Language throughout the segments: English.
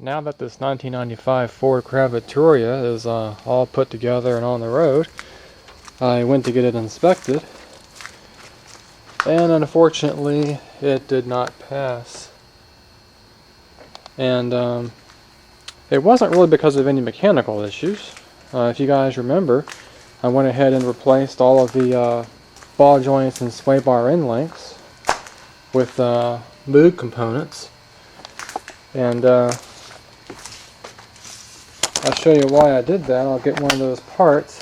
Now that this 1995 Ford Cravatura is all put together and on the road, I went to get it inspected, and unfortunately it did not pass. And it wasn't really because of any mechanical issues. If you guys remember, I went ahead and replaced all of the ball joints and sway bar end links with Moog components. And I'll show you why I did that. I'll get one of those parts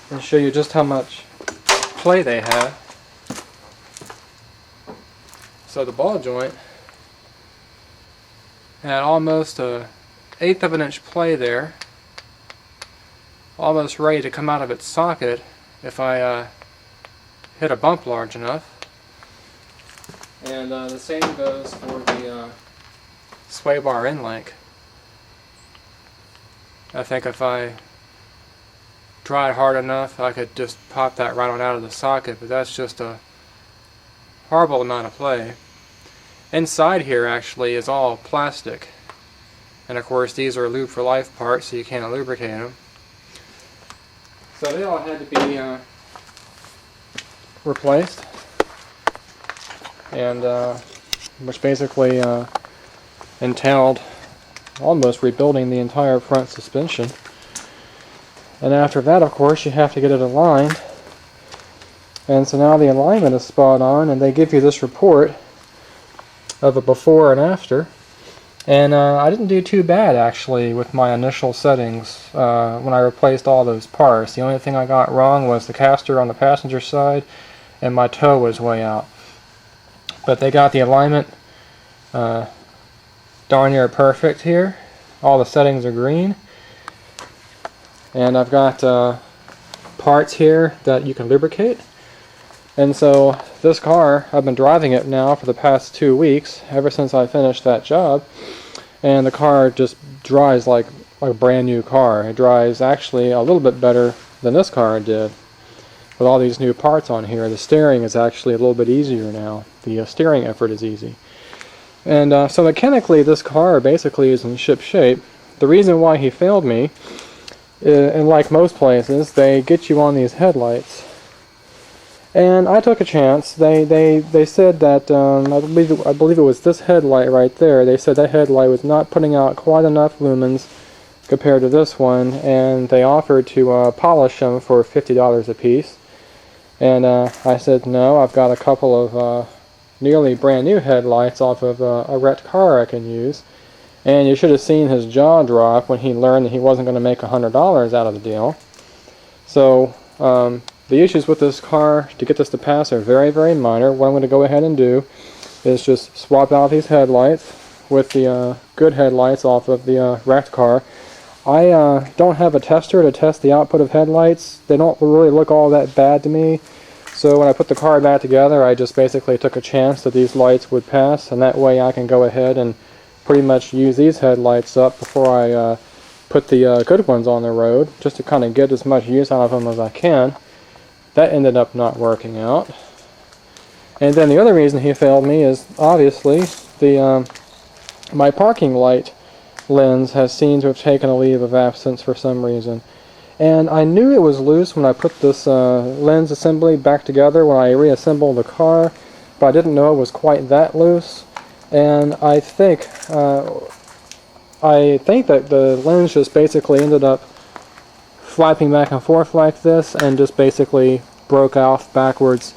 and show you just how much play they have. So the ball joint had almost an 1/8 of an inch play there, almost ready to come out of its socket if I hit a bump large enough. And the same goes for the sway bar end link. I think if I tried hard enough, I could just pop that right on out of the socket, but that's just a horrible amount of play. Inside here actually is all plastic, and of course these are lube for life parts, so you can't lubricate them. So they all had to be replaced, and which basically entailed almost rebuilding the entire front suspension. And after that, of course, you have to get it aligned. And so now the alignment is spot on, and they give you this report of a before and after. And I didn't do too bad actually with my initial settings when I replaced all those parts. The only thing I got wrong was the caster on the passenger side, and my toe was way out. But they got the alignment darn near perfect here. All the settings are green, and I've got parts here that you can lubricate. And so this car, I've been driving it now for the past 2 weeks, ever since I finished that job, and the car just drives like a brand new car. It drives actually a little bit better than this car did. With all these new parts on here, the steering is actually a little bit easier now. The steering effort is easy. And so mechanically this car basically is in ship shape. The reason why he failed me, and like most places, they get you on these headlights. And I took a chance. They said that, I believe it was this headlight right there, they said that headlight was not putting out quite enough lumens compared to this one, and they offered to polish them for $50 a piece. And I said no, I've got a couple of nearly brand new headlights off of a wrecked car I can use. And you should have seen his jaw drop when he learned that he wasn't going to make $100 out of the deal. So the issues with this car to get this to pass are very, very minor. What I'm going to go ahead and do is just swap out these headlights with the good headlights off of the wrecked car. I don't have a tester to test the output of headlights. They don't really look all that bad to me. So when I put the car back together, I just basically took a chance that these lights would pass, and that way I can go ahead and pretty much use these headlights up before I put the good ones on the road, just to kind of get as much use out of them as I can. That ended up not working out. And then the other reason he failed me is obviously the my parking light lens has seemed to have taken a leave of absence for some reason. And I knew it was loose when I put this lens assembly back together when I reassembled the car, but I didn't know it was quite that loose. And I think that the lens just basically ended up flapping back and forth like this and just basically broke off backwards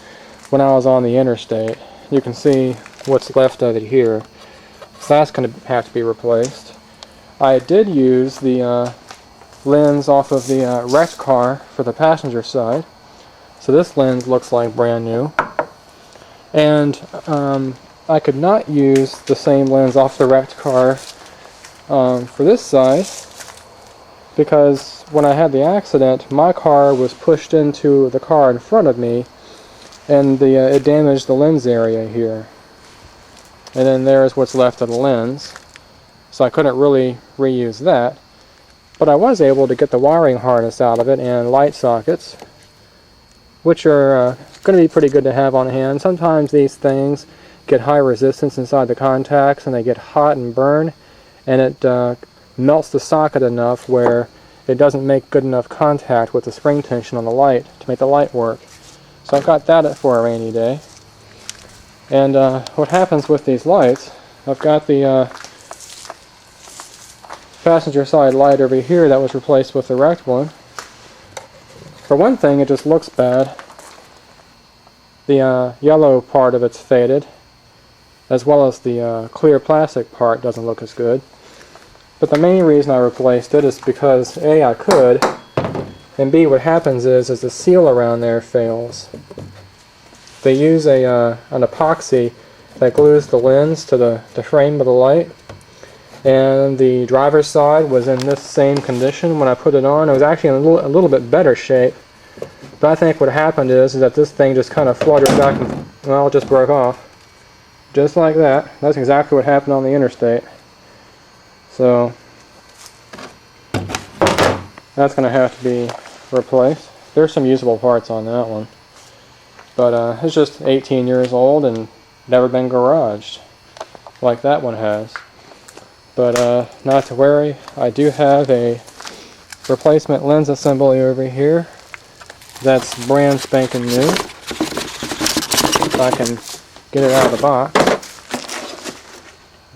when I was on the interstate. You can see what's left of it here. So that's going to have to be replaced. I did use the lens off of the wrecked car for the passenger side. So this lens looks like brand new. And I could not use the same lens off the wrecked car for this side, because when I had the accident, my car was pushed into the car in front of me, and it damaged the lens area here. And then there's what's left of the lens. So I couldn't really reuse that. But I was able to get the wiring harness out of it and light sockets, which are going to be pretty good to have on hand. Sometimes these things get high resistance inside the contacts, and they get hot and burn, and it melts the socket enough where it doesn't make good enough contact with the spring tension on the light to make the light work. So I've got that for a rainy day. And what happens with these lights, I've got the passenger side light over here that was replaced with the wrecked one. For one thing, it just looks bad. The yellow part of it's faded, as well as the clear plastic part doesn't look as good. But the main reason I replaced it is because A, I could, and B, what happens is the seal around there fails. They use an epoxy that glues the lens to the frame of the light, and the driver's side was in this same condition when I put it on. It was actually in a little bit better shape, but I think what happened is that this thing just kind of fluttered back and, well, it just broke off. Just like that. That's exactly what happened on the interstate. So that's going to have to be replaced. There's some usable parts on that one, but it's just 18 years old and never been garaged like that one has. But not to worry, I do have a replacement lens assembly over here that's brand spanking new. If I can get it out of the box.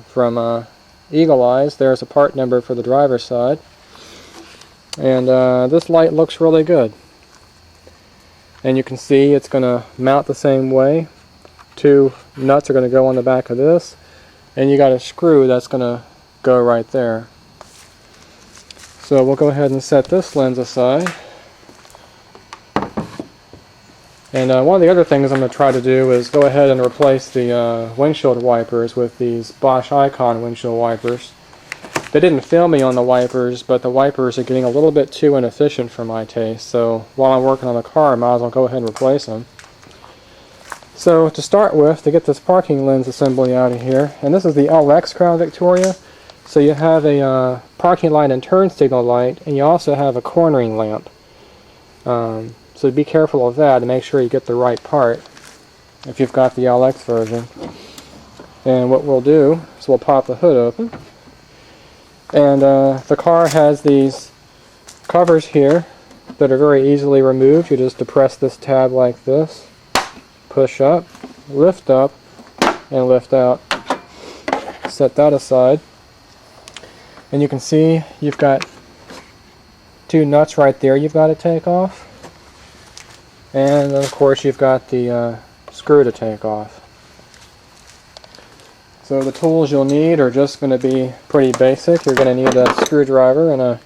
From Eagle Eyes, there's a part number for the driver's side. And this light looks really good. And you can see it's going to mount the same way. 2 nuts are going to go on the back of this, and you got a screw that's going to go right there. So we'll go ahead and set this lens aside. And one of the other things I'm going to try to do is go ahead and replace the windshield wipers with these Bosch Icon windshield wipers. They didn't fail me on the wipers, but the wipers are getting a little bit too inefficient for my taste. So while I'm working on the car, I might as well go ahead and replace them. So to start with, to get this parking lens assembly out of here, and this is the LX Crown Victoria, so you have a parking light and turn signal light, and you also have a cornering lamp. So be careful of that and make sure you get the right part if you've got the LX version. And what we'll do is we'll pop the hood open. And the car has these covers here that are very easily removed. You just depress this tab like this, push up, and lift out. Set that aside. And you can see you've got 2 nuts right there you've got to take off. And of course you've got the screw to take off. So the tools you'll need are just going to be pretty basic. You're going to need a screwdriver and a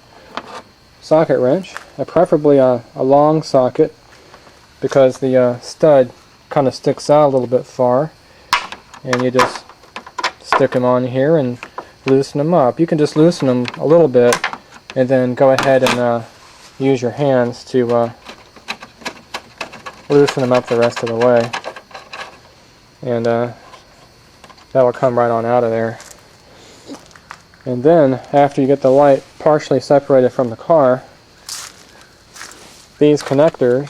socket wrench, preferably a long socket, because the stud kind of sticks out a little bit far. And you just stick them on here and loosen them up. You can just loosen them a little bit and then go ahead and use your hands to loosen them up the rest of the way, and that will come right on out of there. And then after you get the light partially separated from the car, these connectors,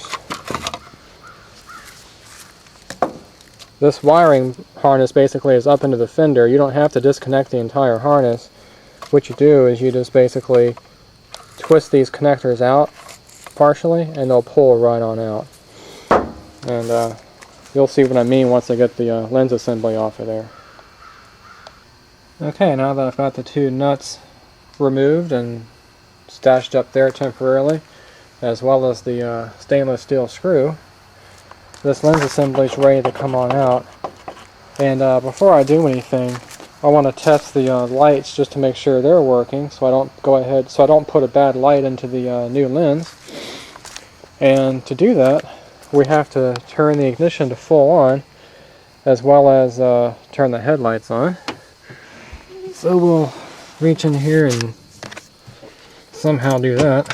this wiring harness basically is up into the fender. You don't have to disconnect the entire harness. What you do is you just basically twist these connectors out partially and they'll pull right on out. And you'll see what I mean once I get the lens assembly off of there. Okay, now that I've got the 2 nuts removed and stashed up there temporarily, as well as the stainless steel screw, this lens assembly is ready to come on out. And before I do anything, I want to test the lights just to make sure they're working, so I don't put a bad light into the new lens. And to do that, we have to turn the ignition to full on, as well as turn the headlights on. So we'll reach in here and somehow do that.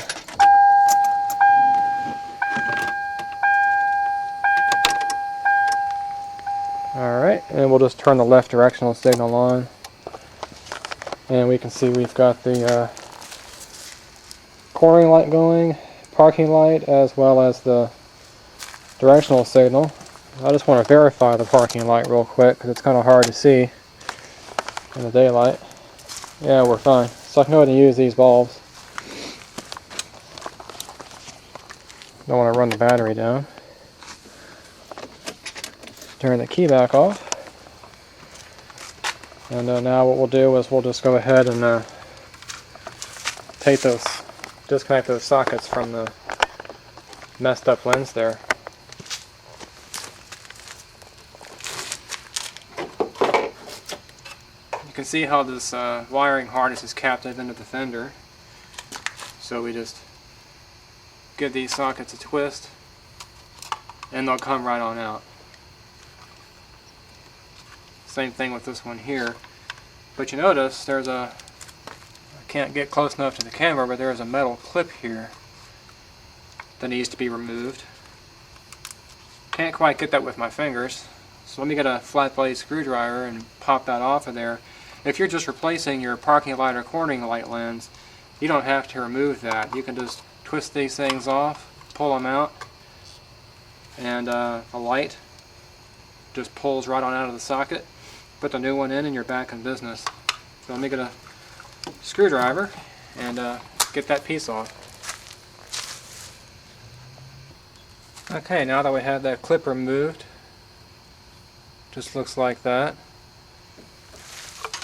Alright, and we'll just turn the left directional signal on. And we can see we've got the cornering light going, parking light, as well as the directional signal. I just want to verify the parking light real quick because it's kind of hard to see in the daylight. Yeah, we're fine. So I can go ahead and use these bulbs. Don't want to run the battery down. Turn the key back off. And now what we'll do is we'll just go ahead and disconnect those sockets from the messed up lens there. You can see how this wiring harness is captive into the fender. So we just give these sockets a twist and they'll come right on out. Same thing with this one here. But you notice there's I can't get close enough to the camera, but there's a metal clip here that needs to be removed. Can't quite get that with my fingers. So let me get a flat blade screwdriver and pop that off of there. If you're just replacing your parking light or cornering light lens, you don't have to remove that. You can just twist these things off, pull them out, and the light just pulls right on out of the socket. Put the new one in and you're back in business. So let me get a screwdriver and get that piece off. Okay, now that we have that clip removed, just looks like that.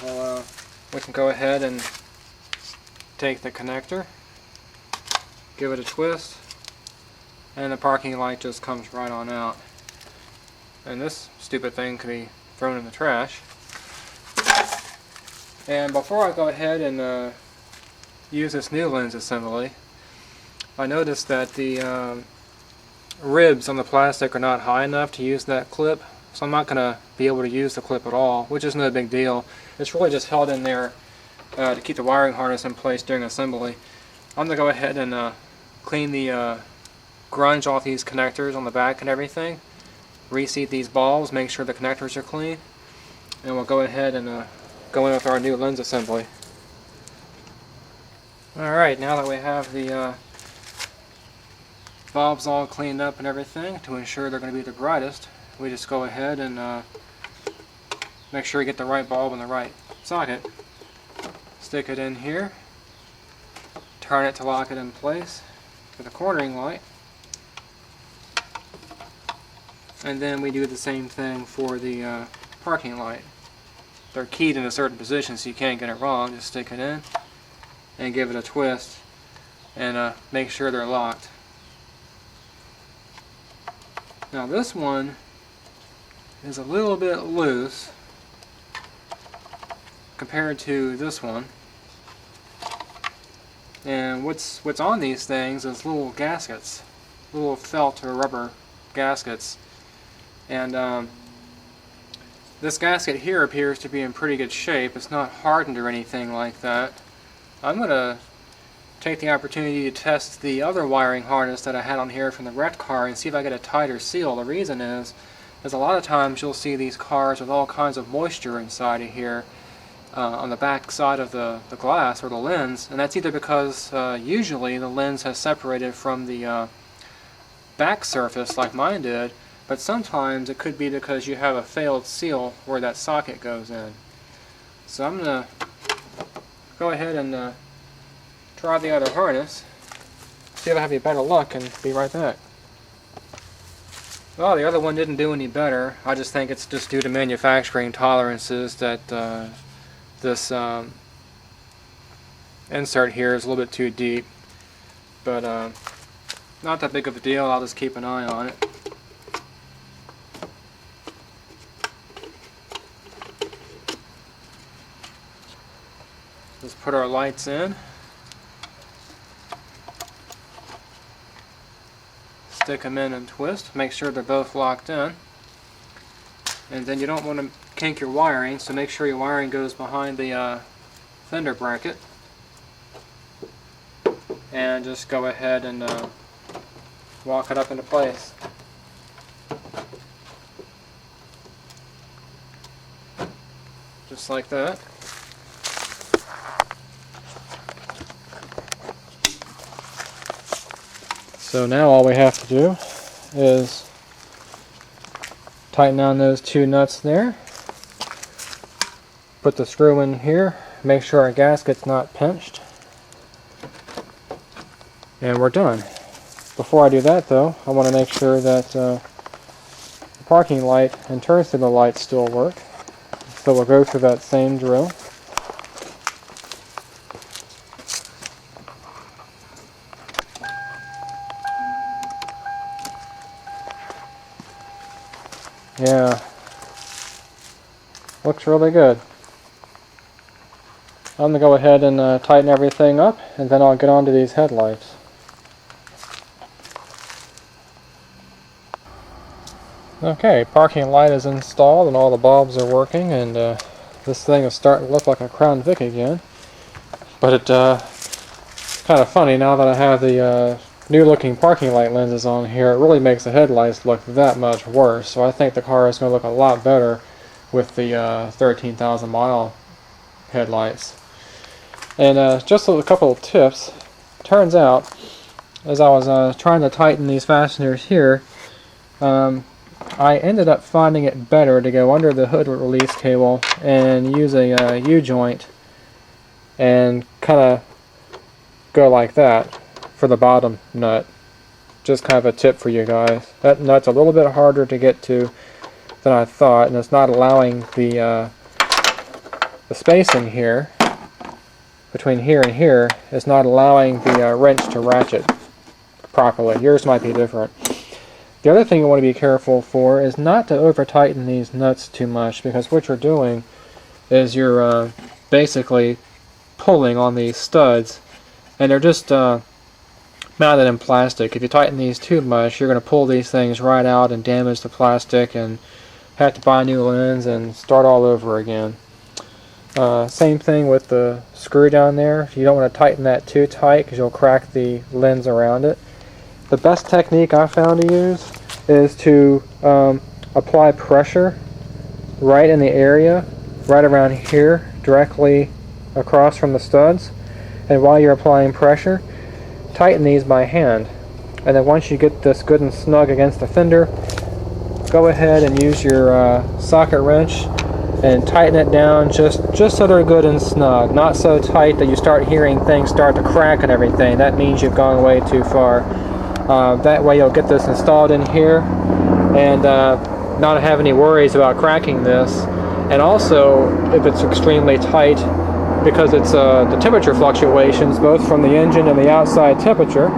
Well, we can go ahead and take the connector, give it a twist, and the parking light just comes right on out. And this stupid thing can be thrown in the trash. And before I go ahead and use this new lens assembly, I noticed that the ribs on the plastic are not high enough to use that clip, so I'm not going to be able to use the clip at all, which is no big deal. It's really just held in there to keep the wiring harness in place during assembly. I'm going to go ahead and clean the grunge off these connectors on the back and everything, reseat these balls, make sure the connectors are clean, and we'll go ahead and go in with our new lens assembly. Alright, now that we have the bulbs all cleaned up and everything to ensure they're going to be the brightest, we just go ahead and make sure you get the right bulb in the right socket. Stick it in here, turn it to lock it in place for the cornering light, and then we do the same thing for the parking light. They're keyed in a certain position so you can't get it wrong. Just stick it in and give it a twist and make sure they're locked. Now this one is a little bit loose compared to this one, and what's on these things is little gaskets, little felt or rubber gaskets, and this gasket here appears to be in pretty good shape. It's not hardened or anything like that. I'm going to take the opportunity to test the other wiring harness that I had on here from the wrecked car and see if I get a tighter seal. The reason is a lot of times you'll see these cars with all kinds of moisture inside of here on the back side of the glass or the lens, and that's either because usually the lens has separated from the back surface like mine did, but sometimes it could be because you have a failed seal where that socket goes in. So I'm going to go ahead and try the other harness, see if I have any better luck, and be right back. Well, the other one didn't do any better. I just think it's just due to manufacturing tolerances that this insert here is a little bit too deep, but not that big of a deal. I'll just keep an eye on it. Let's put our lights in. Stick them in and twist. Make sure they're both locked in. And then you don't want to kink your wiring, so make sure your wiring goes behind the fender bracket. And just go ahead and walk it up into place. Just like that. So now all we have to do is tighten down those two nuts there. Put the screw in here. Make sure our gasket's not pinched. And we're done. Before I do that though, I want to make sure that the parking light and turn signal lights still work. So we'll go through that same drill. Yeah, looks really good. I'm going to go ahead and tighten everything up, and then I'll get on to these headlights. Okay, parking light is installed and all the bulbs are working, and this thing is starting to look like a Crown Vic again. But it's kind of funny now that I have the new looking parking light lenses on here. It really makes the headlights look that much worse. So I think the car is going to look a lot better with the 13,000 mile headlights. And just a couple of tips. Turns out, as I was trying to tighten these fasteners here, I ended up finding it better to go under the hood release cable and use a U-joint and kind of go like that for the bottom nut. Just kind of a tip for you guys. That nut's a little bit harder to get to than I thought, and it's not allowing the spacing here between here and here is not allowing the wrench to ratchet properly. Yours might be different. The other thing you want to be careful for is not to over tighten these nuts too much, because what you're doing is you're basically pulling on these studs, and they're just mounted in plastic. If you tighten these too much, you're going to pull these things right out and damage the plastic and have to buy new lens and start all over again. Same thing with the screw down there. You don't want to tighten that too tight because you'll crack the lens around it. The best technique I found to use is to apply pressure right in the area, right around here, directly across from the studs. And while you're applying pressure, tighten these by hand. And then once you get this good and snug against the fender, go ahead and use your socket wrench and tighten it down just so they're good and snug. Not so tight that you start hearing things start to crack and everything. That means you've gone way too far. That way you'll get this installed in here and not have any worries about cracking this. And also, if it's extremely tight, because it's the temperature fluctuations both from the engine and the outside temperature,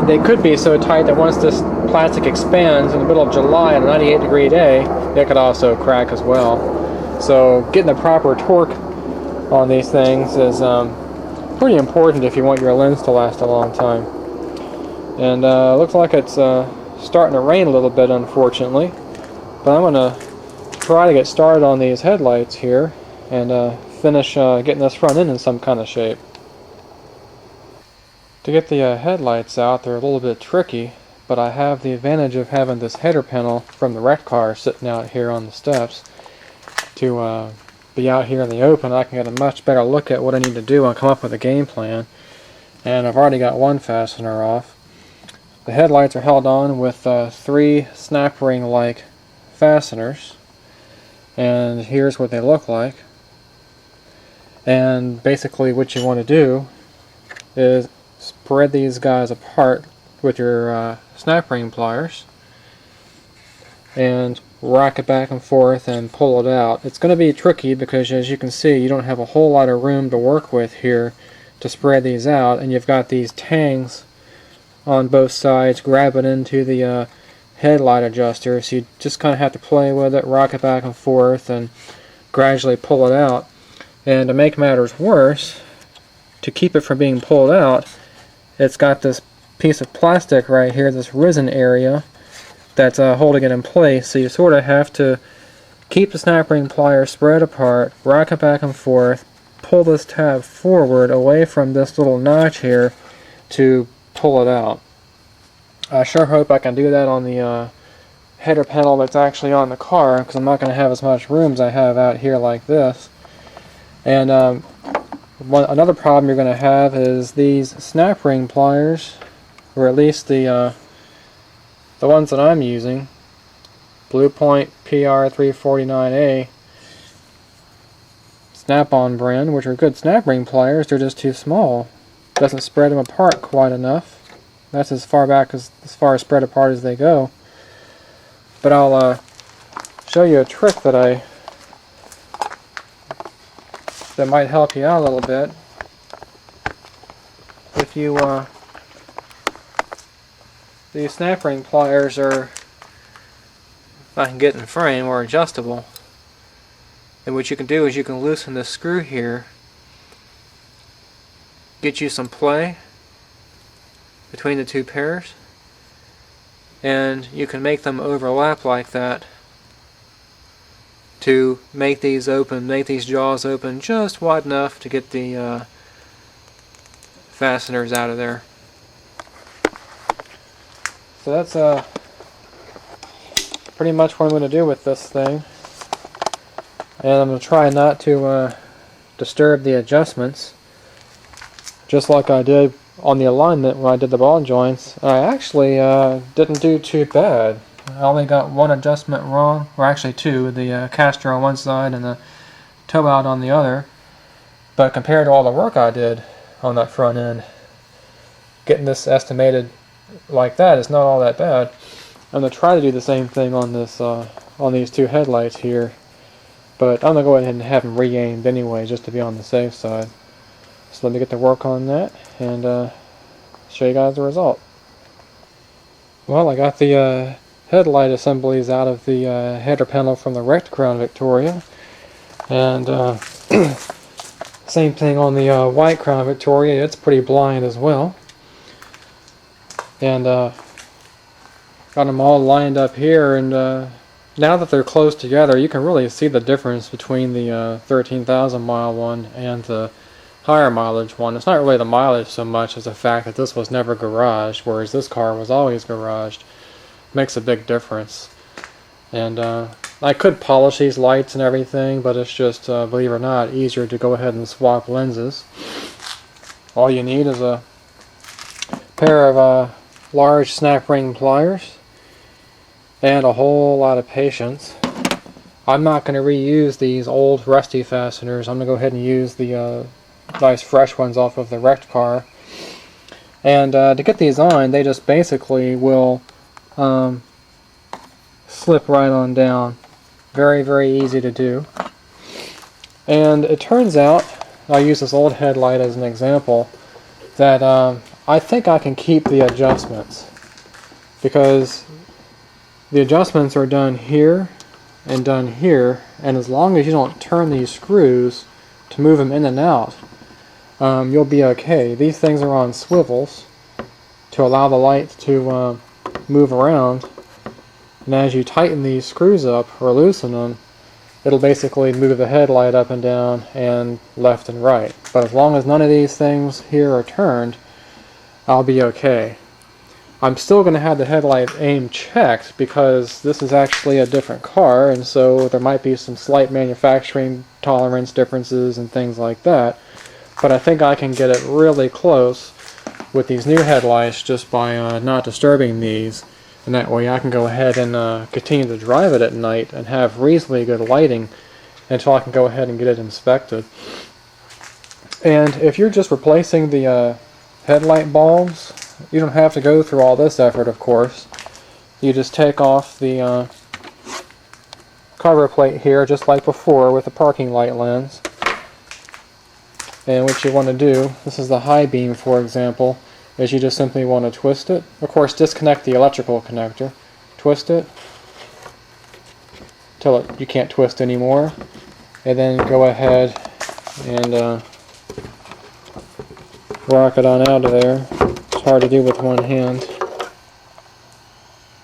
they could be so tight that once this plastic expands in the middle of July on a 98-degree day, it could also crack as well. So getting the proper torque on these things is pretty important if you want your lens to last a long time. And looks like it's starting to rain a little bit, unfortunately, but I'm going to try to get started on these headlights here and finish getting this front end in some kind of shape. To get the headlights out, they're a little bit tricky, but I have the advantage of having this header panel from the wrecked car sitting out here on the steps. To be out here in the open, I can get a much better look at what I need to do and come up with a game plan. And I've already got one fastener off. The headlights are held on with 3 snap ring like fasteners, and here's what they look like. And basically what you want to do is spread these guys apart with your snap ring pliers and rock it back and forth and pull it out. It's going to be tricky because, as you can see, you don't have a whole lot of room to work with here to spread these out, and you've got these tangs on both sides grabbing into the headlight adjuster, so you just kind of have to play with it, rock it back and forth, and gradually pull it out. And to make matters worse, to keep it from being pulled out, it's got this piece of plastic right here, this resin area, that's holding it in place. So you sort of have to keep the snap ring pliers spread apart, rock it back and forth, pull this tab forward away from this little notch here to pull it out. I sure hope I can do that on the header panel that's actually on the car, because I'm not going to have as much room as I have out here like this. And another problem you're going to have is these snap ring pliers, or at least the ones that I'm using, Blue Point PR349A Snap-on brand, which are good snap ring pliers. They're just too small. Doesn't spread them apart quite enough. That's as far back as far as spread apart as they go. But I'll show you a trick that might help you out a little bit. If you these snap ring pliers are, if I can get in frame, or adjustable. And what you can do is you can loosen this screw here, get you some play between the two pairs, and you can make them overlap like that to make these open, make these jaws open just wide enough to get the fasteners out of there. So that's pretty much what I'm going to do with this thing. And I'm going to try not to disturb the adjustments, just like I did on the alignment when I did the ball joints. I actually didn't do too bad. I only got one adjustment wrong, or actually two, the caster on one side and the toe out on the other. But compared to all the work I did on that front end, getting this estimated like that is not all that bad. I'm going to try to do the same thing on this on these two headlights here, but I'm going to go ahead and have them re-aimed anyway, just to be on the safe side. So let me get to work on that and show you guys the result. Well, I got the headlight assemblies out of the header panel from the wrecked Crown Victoria, and same thing on the white Crown Victoria. It's pretty blind as well. And got them all lined up here, and now that they're close together, you can really see the difference between the 13,000 mile one and the higher mileage one. It's not really the mileage so much as the fact that this was never garaged, whereas this car was always garaged. Makes a big difference. And I could polish these lights and everything, but it's just, believe it or not, easier to go ahead and swap lenses. All you need is a pair of large snap ring pliers and a whole lot of patience. I'm not going to reuse these old rusty fasteners. I'm going to go ahead and use the nice fresh ones off of the wrecked car. And to get these on, they just basically will slip right on down. Very, very easy to do. And it turns out, I'll use this old headlight as an example, that I think I can keep the adjustments, because the adjustments are done here and done here, and as long as you don't turn these screws to move them in and out, you'll be okay. These things are on swivels to allow the light to move around, and as you tighten these screws up or loosen them, it'll basically move the headlight up and down and left and right. But as long as none of these things here are turned, I'll be okay. I'm still going to have the headlight aim checked because this is actually a different car, and so there might be some slight manufacturing tolerance differences and things like that. But I think I can get it really close with these new headlights just by not disturbing these, and that way I can go ahead and continue to drive it at night and have reasonably good lighting until I can go ahead and get it inspected. And if you're just replacing the headlight bulbs, you don't have to go through all this effort, of course. You just take off the cover plate here, just like before with the parking light lens. And what you want to do, this is the high beam for example, is you just simply want to twist it. Of course, disconnect the electrical connector. Twist it until you can't twist anymore. And then go ahead and rock it on out of there. It's hard to do with one hand.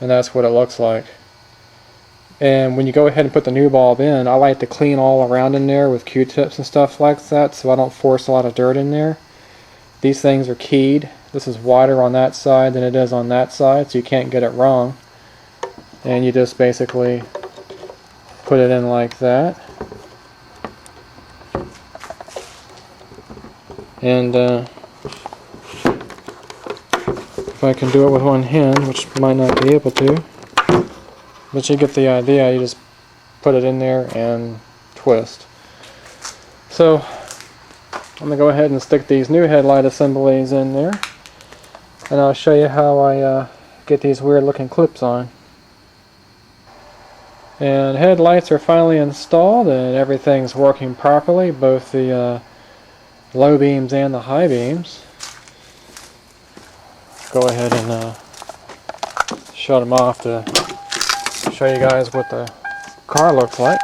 And that's what it looks like. And when you go ahead and put the new bulb in, I like to clean all around in there with Q-tips and stuff like that, so I don't force a lot of dirt in there. These things are keyed. This is wider on that side than it is on that side, so you can't get it wrong. And you just basically put it in like that. And if I can do it with one hand, which might not be able to, But you get the idea. You just put it in there and twist. So I'm going to go ahead and stick these new headlight assemblies in there, and I'll show you how I get these weird looking clips on. And headlights are finally installed and everything's working properly, both the low beams and the high beams. Go ahead and shut them off to show you guys what the car looks like.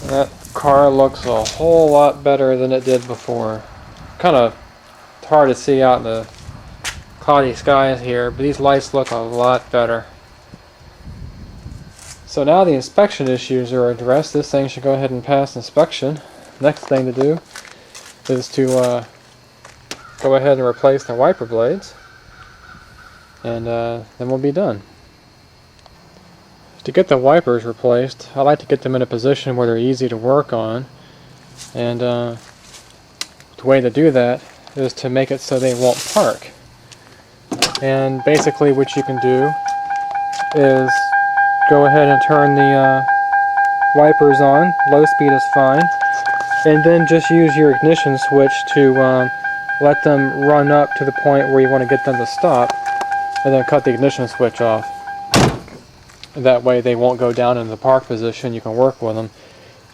That car looks a whole lot better than it did before. Kind of hard to see out in the cloudy skies here, but these lights look a lot better. So now the inspection issues are addressed. This thing should go ahead and pass inspection. Next thing to do is to go ahead and replace the wiper blades, and then we'll be done. To get the wipers replaced, I like to get them in a position where they're easy to work on, and the way to do that is to make it so they won't park. And basically what you can do is go ahead and turn the wipers on, low speed is fine, and then just use your ignition switch to let them run up to the point where you want to get them to stop, and then cut the ignition switch off. That way they won't go down into the park position. You can work with them.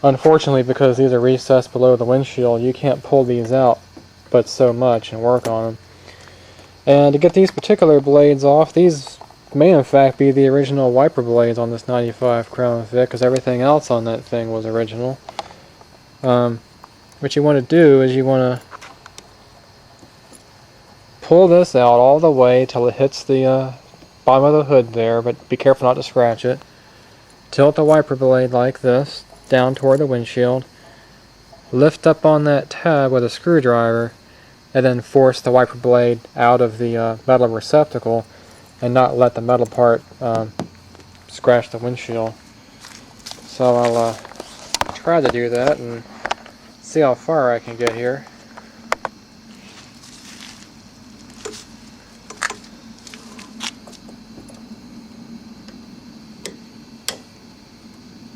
Unfortunately, because these are recessed below the windshield, you can't pull these out but so much and work on them. And to get these particular blades off, these may in fact be the original wiper blades on this 95 Crown Vic, because everything else on that thing was original. What you want to do is you want to pull this out all the way till it hits the bottom of the hood there, but be careful not to scratch it. Tilt the wiper blade like this down toward the windshield, lift up on that tab with a screwdriver, and then force the wiper blade out of the metal receptacle and not let the metal part scratch the windshield. So I'll try to do that and see how far I can get here.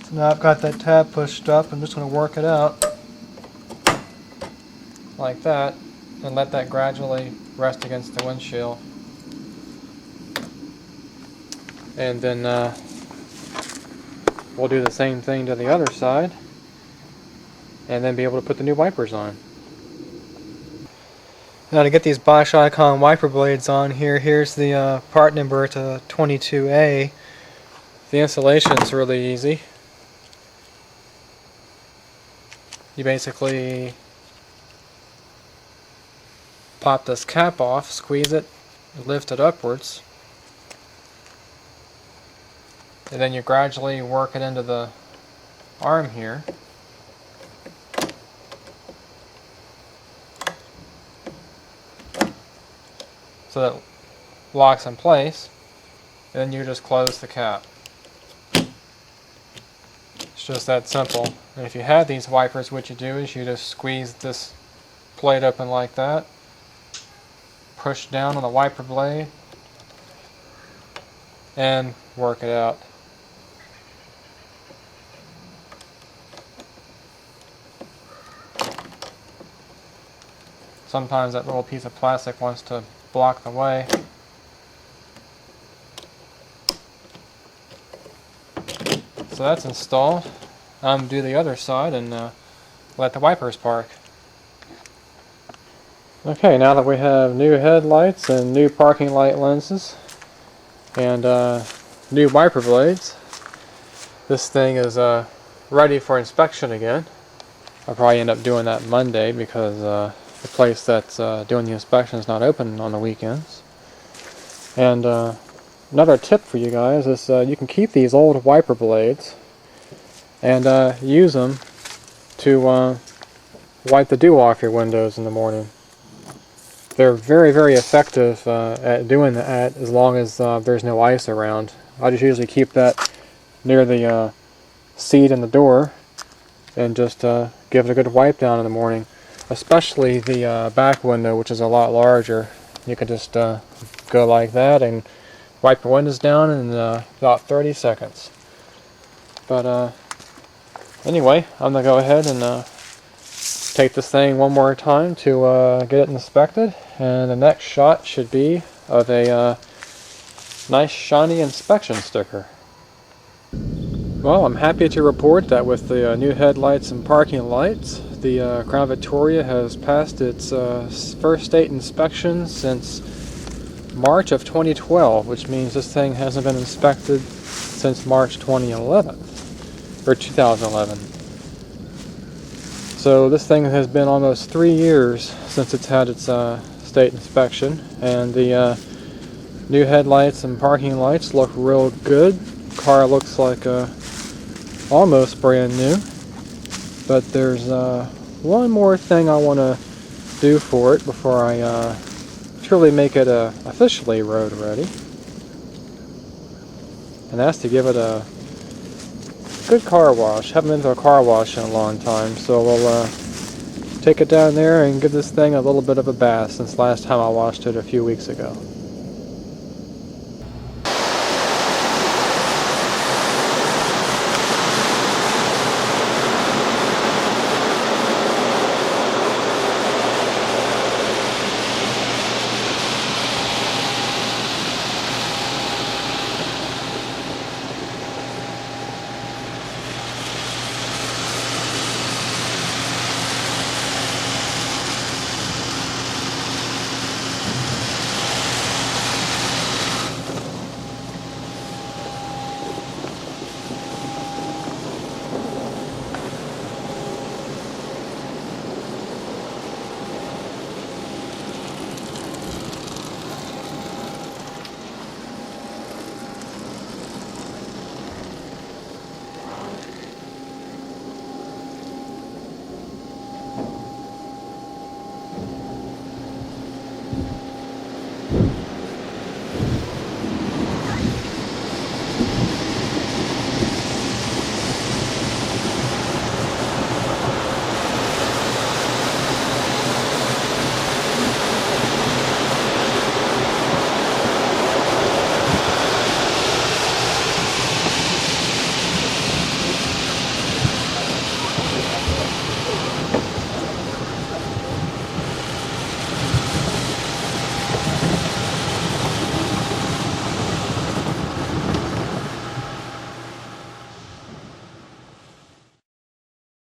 So now I've got that tab pushed up. I'm just going to work it out like that and let that gradually rest against the windshield. And then we'll do the same thing to the other side and then be able to put the new wipers on. Now to get these Bosch Icon wiper blades on here, here's the part number to 22A. The installation is really easy. You basically pop this cap off, squeeze it, lift it upwards, and then you gradually work it into the arm here. So that it locks in place, and then you just close the cap. It's just that simple. And if you have these wipers, what you do is you just squeeze this plate open like that, push down on the wiper blade, and work it out. Sometimes that little piece of plastic wants to block the way. So that's installed. Do the other side and let the wipers park. Okay, now that we have new headlights and new parking light lenses and new wiper blades, this thing is ready for inspection again. I'll probably end up doing that Monday because the place that's doing the inspection is not open on the weekends. And another tip for you guys is you can keep these old wiper blades and use them to wipe the dew off your windows in the morning. They're very, very effective at doing that as long as there's no ice around. I just usually keep that near the seat and the door and just give it a good wipe down in the morning. especially the back window, which is a lot larger. You can just go like that and wipe your windows down in about 30 seconds. But anyway, I'm going to go ahead and take this thing one more time to get it inspected, and the next shot should be of a nice shiny inspection sticker. Well, I'm happy to report that with the new headlights and parking lights, the Crown Victoria has passed its first state inspection since March of 2012, which means this thing hasn't been inspected since March 2011, or 2011. So this thing has been almost 3 years since it's had its state inspection, and the new headlights and parking lights look real good. Car looks like almost brand new, but there's one more thing I want to do for it before I truly make it officially road ready, and that's to give it a good car wash. Haven't been to a car wash in a long time, so we'll take it down there and give this thing a little bit of a bath, since last time I washed it a few weeks ago.